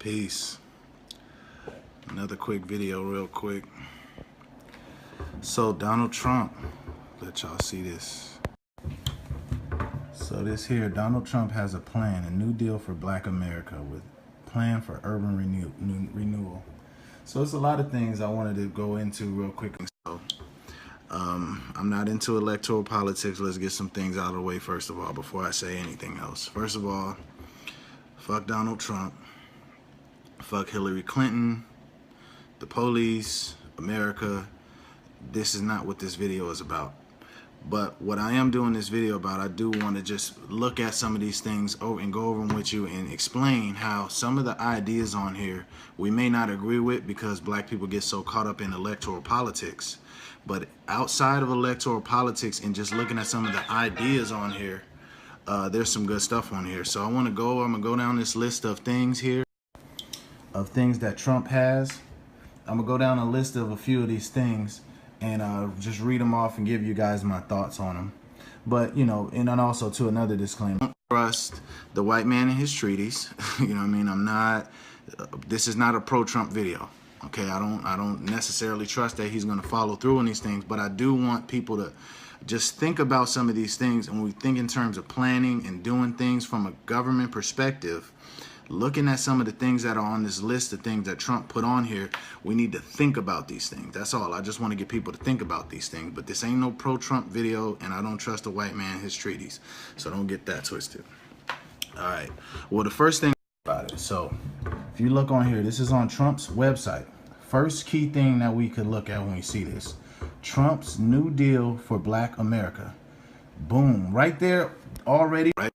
Peace. Another quick video real quick. So Donald Trump, let y'all see this. So this here, Donald Trump has a plan, a new deal for Black America with plan for urban renewal. So it's a lot of things I wanted to go into real quick. So I'm not into electoral politics. Let's get some things out of the way first of all before I say anything else. First of all, fuck Donald Trump. Fuck Hillary Clinton, the police, America. This is not what this video is about. But what I am doing this video about, I do want to just look at some of these things and go over them with you and explain how some of the ideas on here we may not agree with because black people get so caught up in electoral politics. But outside of electoral politics and just looking at some of the ideas on here, there's some good stuff on here. So I'm gonna go down this list of things here, of things that Trump has. I'm gonna go down a list of a few of these things and just read them off and give you guys my thoughts on them. But, you know, and then also to another disclaimer, don't trust the white man and his treaties. You know what I mean? I'm not, this is not a pro-Trump video. Okay, I don't necessarily trust that he's gonna follow through on these things, but I do want people to just think about some of these things. And when we think in terms of planning and doing things from a government perspective, looking at some of the things that are on this list of things that Trump put on here, we need to think about these things. That's all. I just want to get people to think about these things. But this ain't no pro-Trump video, and I don't trust the white man and his treaties. So don't get that twisted. All right. Well, the first thing about it. So if you look on here, this is on Trump's website. First key thing that we could look at when we see this. Trump's new deal for Black America. Boom. Right there already. Right.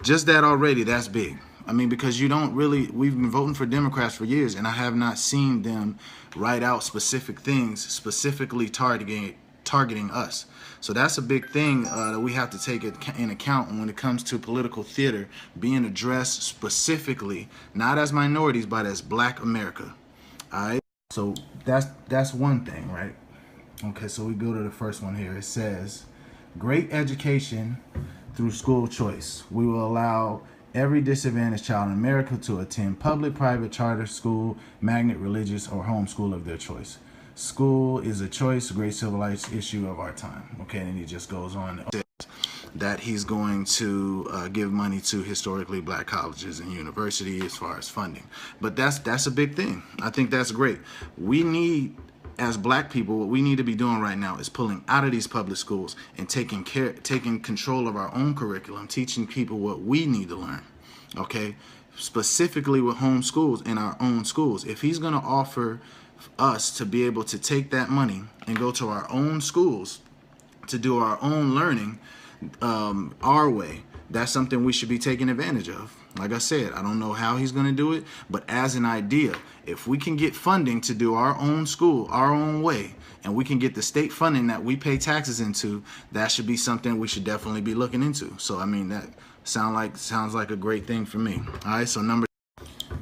Just that already, that's big. I mean, because you don't really, we've been voting for Democrats for years, and I have not seen them write out specific things specifically targeting us. So that's a big thing that we have to take in account when it comes to political theater being addressed specifically, not as minorities, but as Black America. All right. So that's one thing, right? Okay, so we go to the first one here. It says, great education through school choice. We will allow every disadvantaged child in America to attend public, private, charter school, magnet, religious, or homeschool of their choice. School is a choice, a great civil rights issue of our time. Okay, and he just goes on that he's going to give money to historically black colleges and universities as far as funding. But that's a big thing. I think that's great. We need, as black people, what we need to be doing right now is pulling out of these public schools and taking control of our own curriculum, teaching people what we need to learn, okay? Specifically with home schools in our own schools. If he's gonna offer us to be able to take that money and go to our own schools to do our own learning our way, that's something we should be taking advantage of. Like I said, I don't know how he's going to do it, but as an idea, if we can get funding to do our own school, our own way, and we can get the state funding that we pay taxes into, that should be something we should definitely be looking into. So, I mean, that sounds like a great thing for me. All right, so number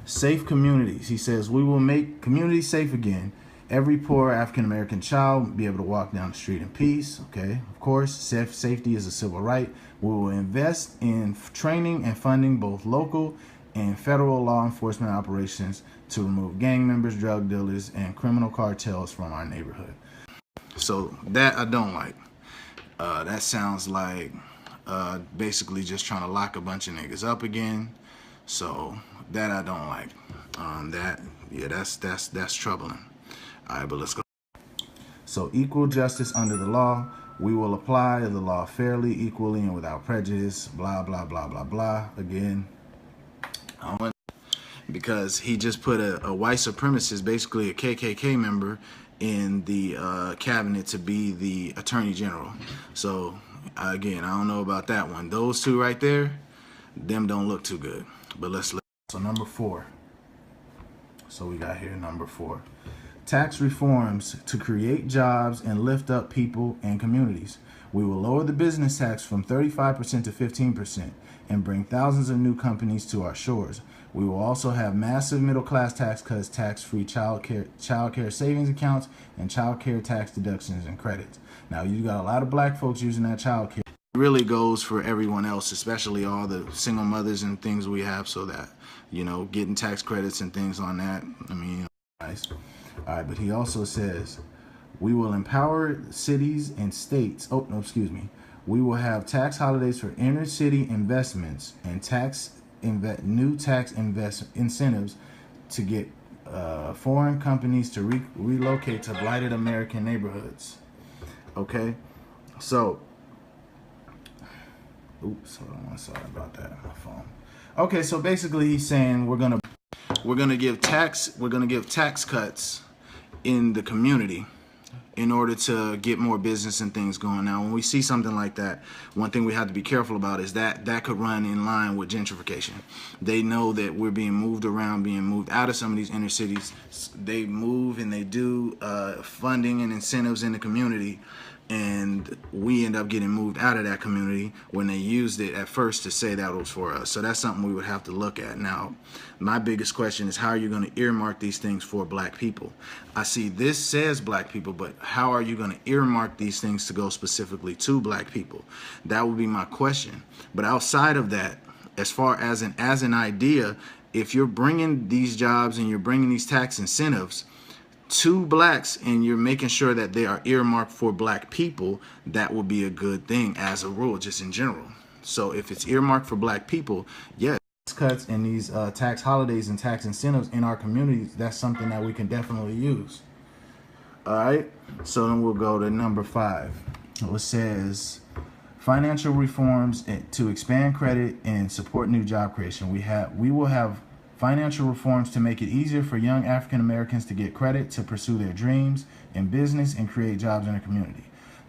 safe communities. He says, we will make communities safe again. Every poor African-American child will be able to walk down the street in peace. Okay, of course, safety is a civil right. We will invest in training and funding both local and federal law enforcement operations to remove gang members, drug dealers, and criminal cartels from our neighborhood. So that I don't like. That sounds like basically just trying to lock a bunch of niggas up again. So that I don't like. That's troubling. All right, but let's go. So equal justice under the law. We will apply the law fairly, equally, and without prejudice. Blah, blah, blah, blah, blah. Again, because he just put a white supremacist, basically a KKK member, in the cabinet to be the attorney general. So again, I don't know about that one. Those two right there, them don't look too good. But let's look. So number 4. So we got here number 4. Tax reforms to create jobs and lift up people and communities. We will lower the business tax from 35% to 15% and bring thousands of new companies to our shores. We will also have massive middle-class tax cuts, tax-free child care savings accounts, and child care tax deductions and credits. Now, you got a lot of black folks using that child care. really goes for everyone else, especially all the single mothers and things we have, so that, you know, getting tax credits and things on that. I mean, you know, nice. All right, but he also says, we will empower cities and states. Oh, no, excuse me. We will have tax holidays for inner city investments and new tax incentives to get foreign companies to relocate to blighted American neighborhoods. Okay, so, oops, hold on, sorry about that on my phone. Okay, so basically he's saying we're gonna give tax cuts in the community in order to get more business and things going. Now, when we see something like that, one thing we have to be careful about is that could run in line with gentrification. They know that we're being moved around, being moved out of some of these inner cities. They move and they do funding and incentives in the community, and we end up getting moved out of that community when they used it at first to say that was for us. So that's something we would have to look at. Now, my biggest question is, how are you going to earmark these things for black people? I see this says black people, but how are you going to earmark these things to go specifically to black people? That would be my question. But outside of that, as far as an idea, if you're bringing these jobs and you're bringing these tax incentives to blacks and you're making sure that they are earmarked for black people, that will be a good thing as a rule, just in general. So if it's earmarked for black people, yes, cuts and these tax holidays and tax incentives in our communities, that's something that we can definitely use. All right, so then we'll go to number 5. It says financial reforms to expand credit and support new job creation. We will have financial reforms to make it easier for young African Americans to get credit to pursue their dreams in business and create jobs in their community.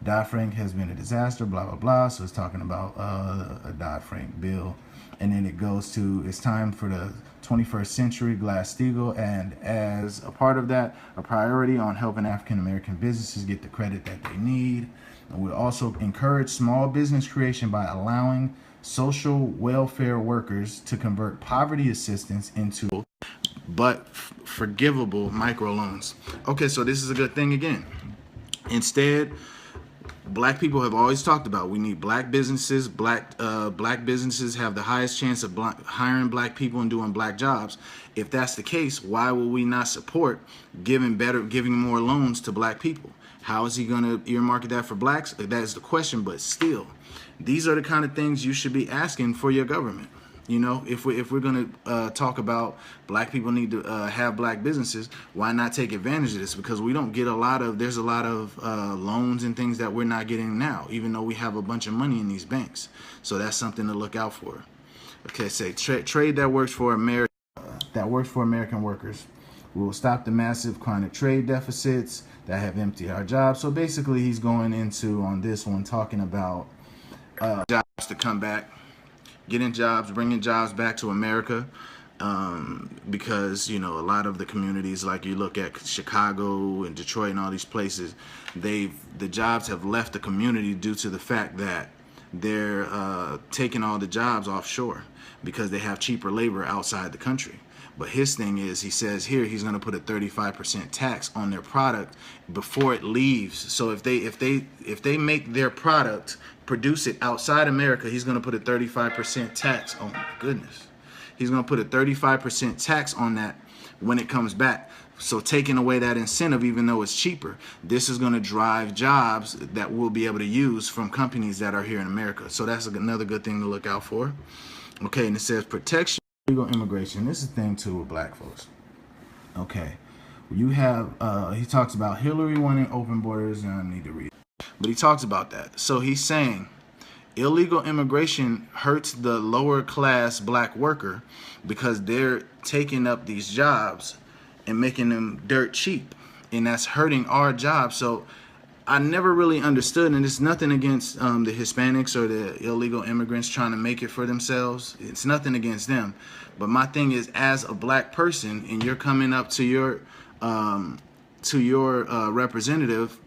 Dodd-Frank has been a disaster, blah, blah, blah. So it's talking about a Dodd-Frank bill. And then it goes to, it's time for the 21st century, Glass-Steagall, and as a part of that, a priority on helping African American businesses get the credit that they need. And we'll also encourage small business creation by allowing social welfare workers to convert poverty assistance into but forgivable microloans. Okay, so this is a good thing again. Instead, black people have always talked about we need black businesses. Black businesses have the highest chance of hiring black people and doing black jobs. If that's the case, why will we not support giving more loans to black people? How is he going to earmark that for blacks? That is the question, but still, these are the kind of things you should be asking for your government. You know, if we're going to talk about black people need to have black businesses, why not take advantage of this? Because we don't get there's a lot of loans and things that we're not getting now, even though we have a bunch of money in these banks. So that's something to look out for. Okay, say trade that works for American workers. We will stop the massive chronic trade deficits that have emptied our jobs. So basically, he's going into on this one talking about jobs to come back, getting jobs, bringing jobs back to America, because, you know, a lot of the communities, like you look at Chicago and Detroit and all these places, the jobs have left the community due to the fact that they're taking all the jobs offshore because they have cheaper labor outside the country. But his thing is, he says here he's going to put a 35% tax on their product before it leaves. So if they make their product, produce it outside America, he's going to put a 35% tax. Oh my goodness. He's going to put a 35% tax on that when it comes back. So taking away that incentive, even though it's cheaper, this is going to drive jobs that we'll be able to use from companies that are here in America. So that's another good thing to look out for. Okay, and it says protection. Legal immigration. This is the thing too with black folks. Okay, you have he talks about Hillary wanting open borders, and I need to read it. But he talks about that. So he's saying illegal immigration hurts the lower class black worker because they're taking up these jobs and making them dirt cheap, and that's hurting our jobs. So I never really understood, and it's nothing against the Hispanics or the illegal immigrants trying to make it for themselves. It's nothing against them. But my thing is, as a black person, and you're coming up to your representative,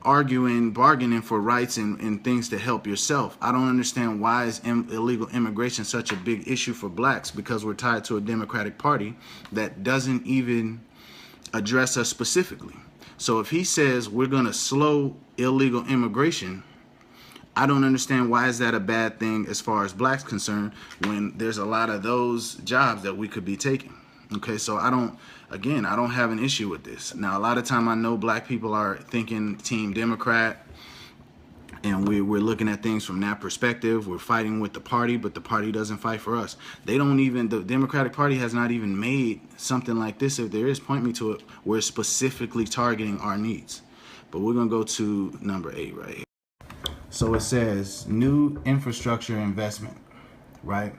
bargaining for rights and things to help yourself. I don't understand why is illegal immigration such a big issue for blacks, because we're tied to a Democratic Party that doesn't even address us specifically. So if he says we're going to slow illegal immigration, I don't understand why is that a bad thing as far as blacks concerned when there's a lot of those jobs that we could be taking. Okay, so I don't have an issue with this. Now, a lot of time I know black people are thinking Team Democrat, and we're looking at things from that perspective. We're fighting with the party, but the party doesn't fight for us. The Democratic Party has not even made something like this, if there is, point me to it, where it's specifically targeting our needs. But we're going to go to number 8 right here. So it says new infrastructure investment, right?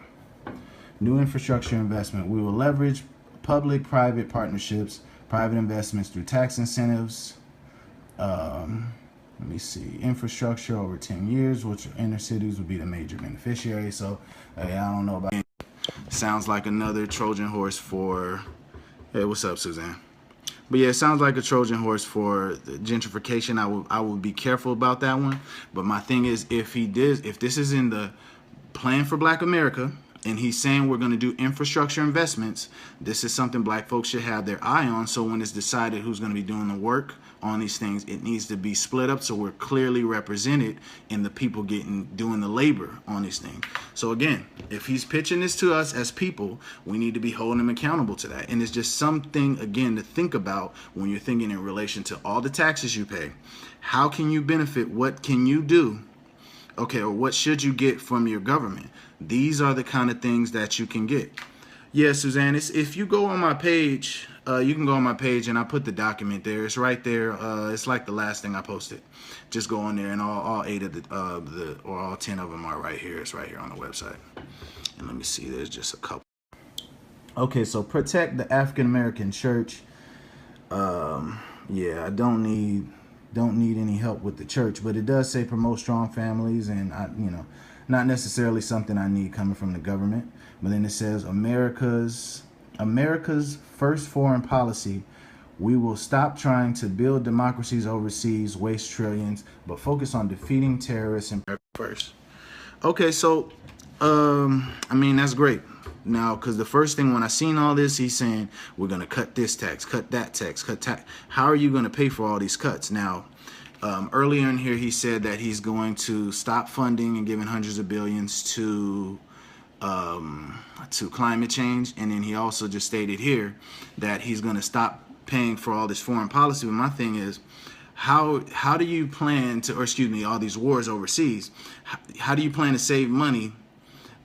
New infrastructure investment. We will leverage public-private partnerships, private investments through tax incentives. Let me see. Infrastructure over 10 years, which inner cities would be the major beneficiary. So I don't know about it. Sounds like another Trojan horse for, hey, what's up, Suzanne? But yeah, it sounds like a Trojan horse for gentrification. I will be careful about that one. But my thing is, if this is in the plan for Black America, and he's saying we're going to do infrastructure investments, this is something black folks should have their eye on. So when it's decided who's going to be doing the work on these things, it needs to be split up so we're clearly represented in the people doing the labor on these things. So again, if he's pitching this to us as people, we need to be holding him accountable to that. And it's just something, again, to think about when you're thinking in relation to all the taxes you pay. How can you benefit? What can you do? Okay, or what should you get from your government? These are the kind of things that you can get. Yeah, Suzanne, if you go on my page, you can go on my page and I put the document there. It's right there. It's like the last thing I posted. Just go on there and all 8 of or all 10 of them are right here. It's right here on the website. And let me see, there's just a couple. Okay, so protect the African American church. Yeah, I don't need any help with the church, but it does say promote strong families, and not necessarily something I need coming from the government. But then it says America's first foreign policy. We will stop trying to build democracies overseas, waste trillions, but focus on defeating terrorists and first. Okay, so I mean, that's great. Now, because the first thing when I seen all this, he's saying we're going to cut this tax, cut that tax, cut tax. How are you going to pay for all these cuts? Now, earlier in here, he said that he's going to stop funding and giving hundreds of billions to climate change. And then he also just stated here that he's going to stop paying for all this foreign policy. But my thing is, how do you plan to, or excuse me, all these wars overseas, how do you plan to save money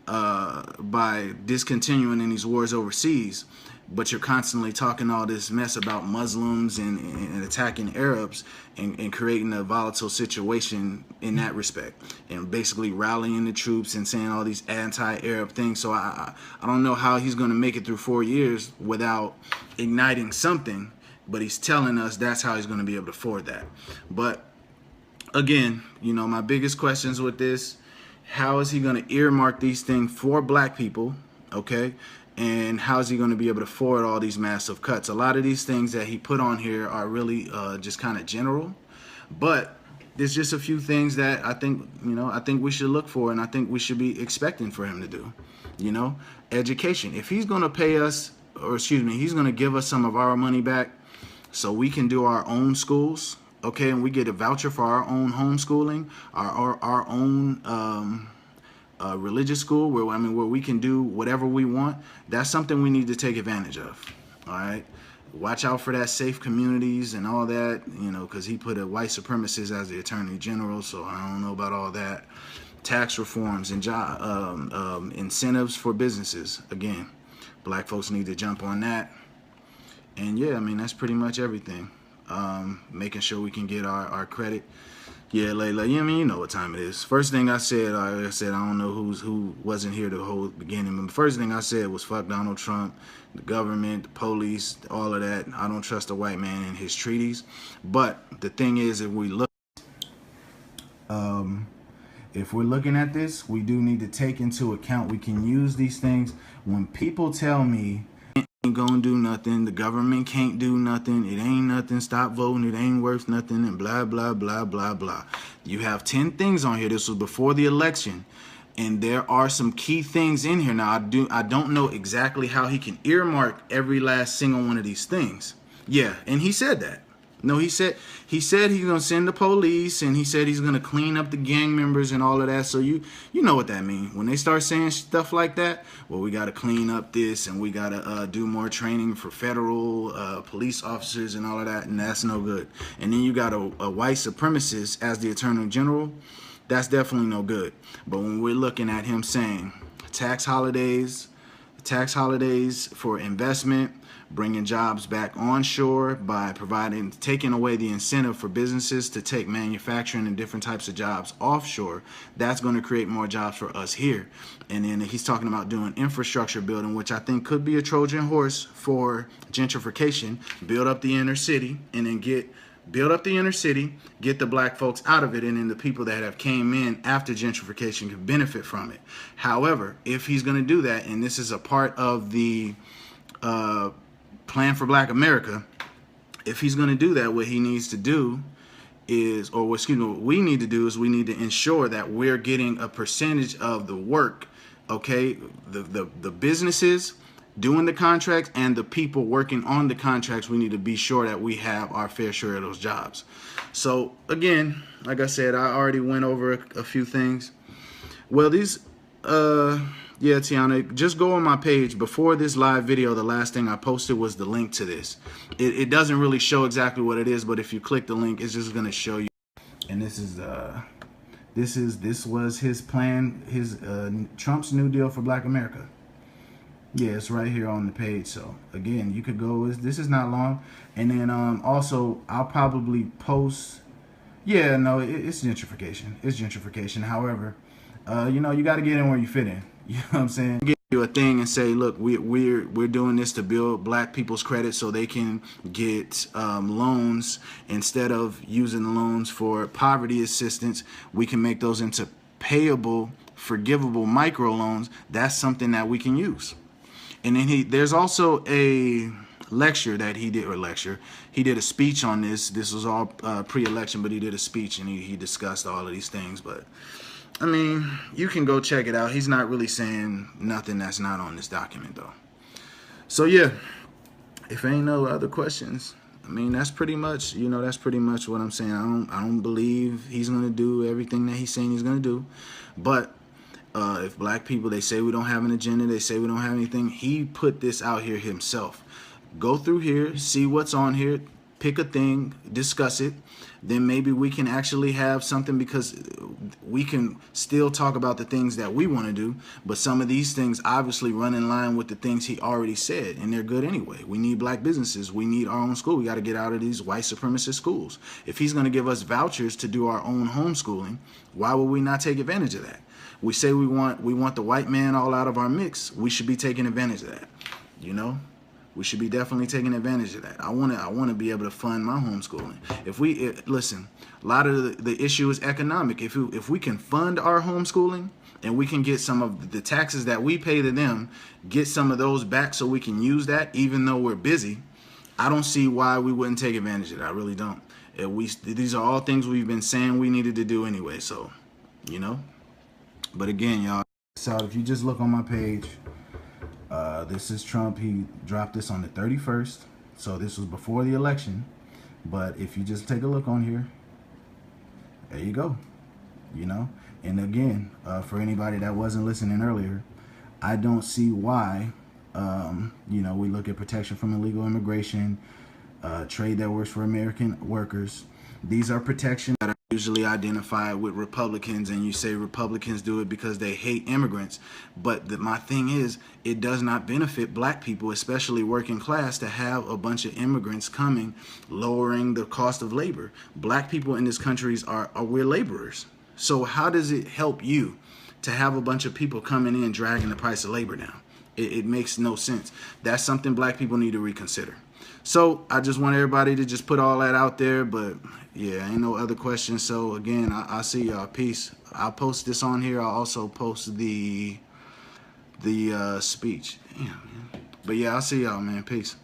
by discontinuing in these wars overseas, but you're constantly talking all this mess about Muslims and attacking Arabs and creating a volatile situation in that respect, and basically rallying the troops and saying all these anti-Arab things. So I don't know how he's going to make it through 4 years without igniting something, but he's telling us that's how he's going to be able to afford that. But again, my biggest questions with this, how is he going to earmark these things for black people, okay? And how is he going to be able to afford all these massive cuts? A lot of these things that he put on here are really just kind of general, but there's just a few things that I think we should look for, and I think we should be expecting for him to do. Education. If he's going to pay us, or excuse me, he's going to give us some of our money back so we can do our own schools, okay, and we get a voucher for our own homeschooling, our own religious school, where we can do whatever we want. That's something we need to take advantage of. All right, watch out for that safe communities and all that, because he put a white supremacist as the attorney general, so I don't know about all that. Tax reforms and job incentives for businesses. Again, black folks need to jump on that. And yeah, that's pretty much everything. Making sure we can get our credit. Yeah, Layla, you know what time it is. First thing I said, I don't know who wasn't here the whole beginning. But the first thing I said was fuck Donald Trump, the government, the police, all of that. I don't trust a white man and his treaties. But the thing is, if we look, if we're looking at this, we do need to take into account, we can use these things. When people tell me ain't gonna do nothing, the government can't do nothing, it ain't nothing, stop voting, it ain't worth nothing, and blah blah blah blah blah. You have 10 things on here. This was before the election, and there are some key things in here. Now I don't know exactly how he can earmark every last single one of these things. Yeah, and he said that. No, he said he's gonna send the police, and he said he's gonna clean up the gang members and all of that. So you know what that means when they start saying stuff like that. Well, we gotta clean up this, and we gotta do more training for federal police officers and all of that, and that's no good. And then you got a white supremacist as the attorney general. That's definitely no good. But when we're looking at him saying tax holidays for investment, bringing jobs back onshore by taking away the incentive for businesses to take manufacturing and different types of jobs offshore, that's going to create more jobs for us here. And then he's talking about doing infrastructure building, which I think could be a Trojan horse for gentrification. Build up the inner city, and then get the black folks out of it, and then the people that have came in after gentrification can benefit from it. However, if he's going to do that, and this is a part of the Plan for Black America, if he's going to do that, what he needs to do is, what we need to do is we need to ensure that we're getting a percentage of the work, okay? The businesses doing the contracts and the people working on the contracts, we need to be sure that we have our fair share of those jobs. So again, like I said, I already went over a few things. Well, these, yeah, Tiana, just go on my page. Before this live video, the last thing I posted was the link to this. It doesn't really show exactly what it is, but if you click the link, it's just going to show you. And this was his plan, his Trump's New Deal for Black America. Yeah, it's right here on the page. So again, you could go. This is not long. And then also, I'll probably post. Yeah, no, it's gentrification. It's gentrification. However, you know, you got to get in where you fit in. You know what I'm saying? Give you a thing and say, look, we're doing this to build black people's credit so they can get loans. Instead of using the loans for poverty assistance, we can make those into payable, forgivable microloans. That's something that we can use. And then there's also a lecture that he did, he did a speech on this. This was all pre-election, but he did a speech and he discussed all of these things. But I mean, you can go check it out. He's not really saying nothing that's not on this document though. So yeah, if ain't no other questions, I mean, that's pretty much, you know, that's pretty much what I'm saying. I don't believe he's going to do everything that he's saying he's going to do. But if black people, they say we don't have an agenda, they say we don't have anything, he put this out here himself. Go through here, see what's on here, pick a thing, discuss it. Then maybe we can actually have something, because we can still talk about the things that we want to do, but some of these things obviously run in line with the things he already said, and they're good anyway. We need black businesses. We need our own school. We got to get out of these white supremacist schools. If he's going to give us vouchers to do our own homeschooling, why would we not take advantage of that? We say we want the white man all out of our mix. We should be taking advantage of that, you know? We should be definitely taking advantage of that. I want to be able to fund my homeschooling. Listen, a lot of the issue is economic. If we can fund our homeschooling and we can get some of the taxes that we pay to them, get some of those back so we can use that, even though we're busy, I don't see why we wouldn't take advantage of it. I really don't. These are all things we've been saying we needed to do anyway. So, you know. But again, y'all, so if you just look on my page. This is Trump. He dropped this on the 31st. So this was before the election. But if you just take a look on here, there you go. You know, and again, for anybody that wasn't listening earlier, I don't see why, you know, we look at protection from illegal immigration, trade that works for American workers. These are protections that are usually identified with Republicans, and you say Republicans do it because they hate immigrants. But my thing is, it does not benefit black people, especially working class, to have a bunch of immigrants coming, lowering the cost of labor. Black people in this country we're laborers. So how does it help you to have a bunch of people coming in dragging the price of labor down? It makes no sense. That's something black people need to reconsider. So I just want everybody to just put all that out there. But yeah, ain't no other questions. So again, I'll see y'all. Peace. I'll post this on here. I'll also post the speech. Damn, man. But yeah, I'll see y'all, man. Peace.